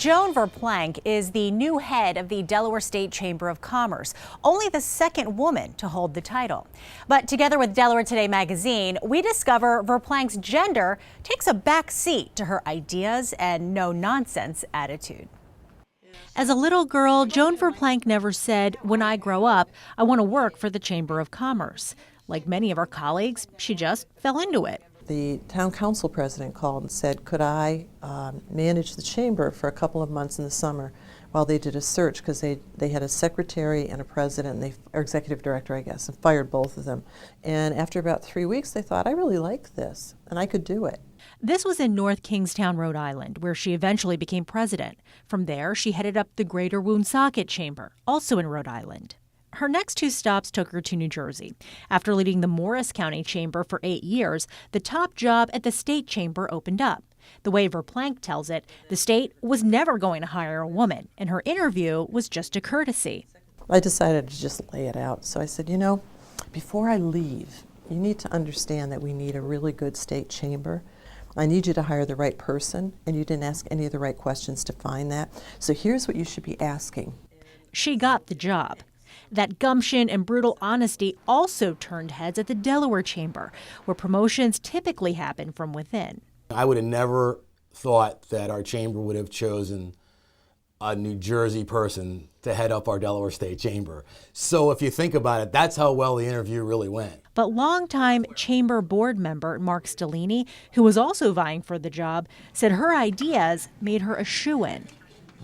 Joan Verplanck is the new head of the Delaware State Chamber of Commerce, only the second woman to hold the title. But together with Delaware Today Magazine, we discover Verplanck's gender takes a back seat to her ideas and no-nonsense attitude. As a little girl, Joan Verplanck never said, "When I grow up, I want to work for the Chamber of Commerce." Like many of her colleagues, she just fell into it. The town council president called and said, could I manage the chamber for a couple of months in the summer while they did a search, because they had a secretary and a president, or executive director, I guess, and fired both of them. And after about 3 weeks, they thought, I really like this, and I could do it. This was in North Kingstown, Rhode Island, where she eventually became president. From there, she headed up the Greater Woonsocket Chamber, also in Rhode Island. Her next two stops took her to New Jersey. After leading the Morris County Chamber for 8 years, the top job at the state chamber opened up. The way Verplanck tells it, the state was never going to hire a woman, and her interview was just a courtesy. I decided to just lay it out. So I said, you know, before I leave, you need to understand that we need a really good state chamber. I need you to hire the right person, and you didn't ask any of the right questions to find that. So here's what you should be asking. She got the job. That gumption and brutal honesty also turned heads at the Delaware Chamber, where promotions typically happen from within. I would have never thought that our chamber would have chosen a New Jersey person to head up our Delaware State Chamber. So if you think about it, that's how well the interview really went. But longtime chamber board member Mark Stellini, who was also vying for the job, said her ideas made her a shoo-in.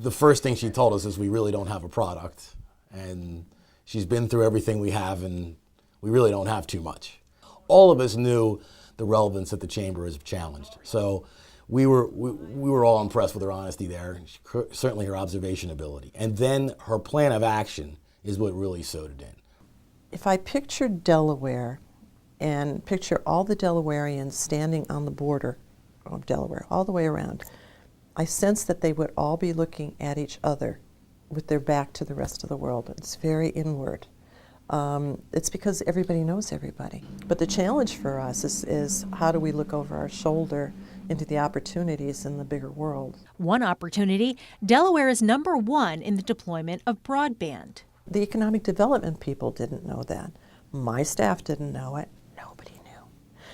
The first thing she told us is we really don't have a product, and she's been through everything we have, and we really don't have too much. All of us knew the relevance that the chamber is challenged. So we were all impressed with her honesty there, certainly her observation ability. And then her plan of action is what really sewed it in. If I pictured Delaware and picture all the Delawareans standing on the border of Delaware, all the way around, I sense that they would all be looking at each other with their back to the rest of the world. It's very inward. It's because everybody knows everybody. But the challenge for us is how do we look over our shoulder into the opportunities in the bigger world. One opportunity, Delaware is #1 in the deployment of broadband. The economic development people didn't know that. My staff didn't know it. Nobody knew.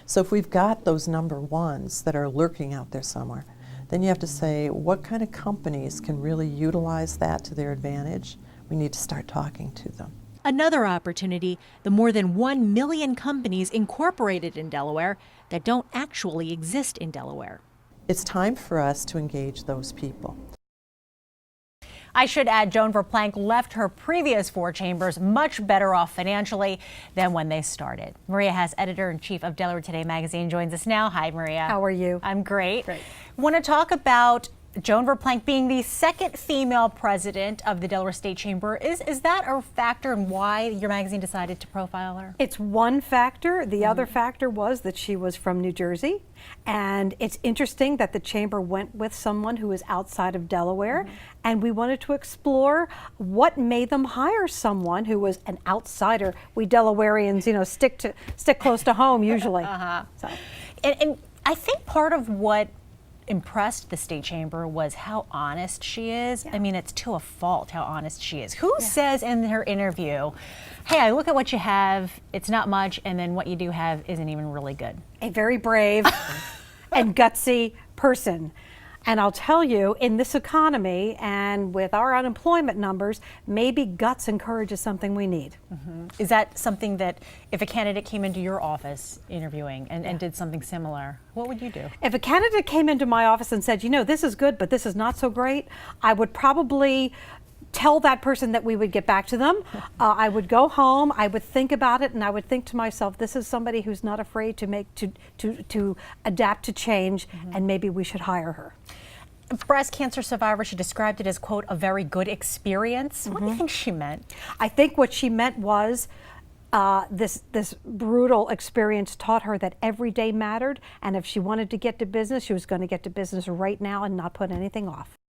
So if we've got those #1s that are lurking out there somewhere, then you have to say, what kind of companies can really utilize that to their advantage? We need to start talking to them. Another opportunity, the more than 1 million companies incorporated in Delaware that don't actually exist in Delaware. It's time for us to engage those people. I should add, Joan Verplanck left her previous 4 chambers much better off financially than when they started. Maria Hess, editor-in-chief of Delaware Today Magazine, joins us now. Hi, Maria. How are you? I'm great. Great. Want to talk about Joan Verplanck being the second female president of the Delaware State Chamber. Is that a factor in why your magazine decided to profile her? It's one factor. The other factor was that she was from New Jersey. And it's interesting that the chamber went with someone who is outside of Delaware. And we wanted to explore what made them hire someone who was an outsider. We Delawareans, you know, stick close to home usually. So. And I think part of what impressed the state chamber was how honest she is. Yeah. I mean, it's to a fault how honest she is. Who says in her interview, hey, I look at what you have, it's not much, and then what you do have isn't even really good? A very brave and gutsy person. And I'll tell you, in this economy and with our unemployment numbers, maybe guts and courage is something we need. Is that something that if a candidate came into your office interviewing and did something similar, what would you do? If a candidate came into my office and said, you know, this is good, but this is not so great, I would probably tell that person that we would get back to them. I would go home, I would think about it, and I would think to myself, this is somebody who's not afraid to adapt to change, and maybe we should hire her. Breast cancer survivor, she described it as, quote, a very good experience. What do you think she meant? I think what she meant was this brutal experience taught her that every day mattered, and if she wanted to get to business, she was going to get to business right now and not put anything off.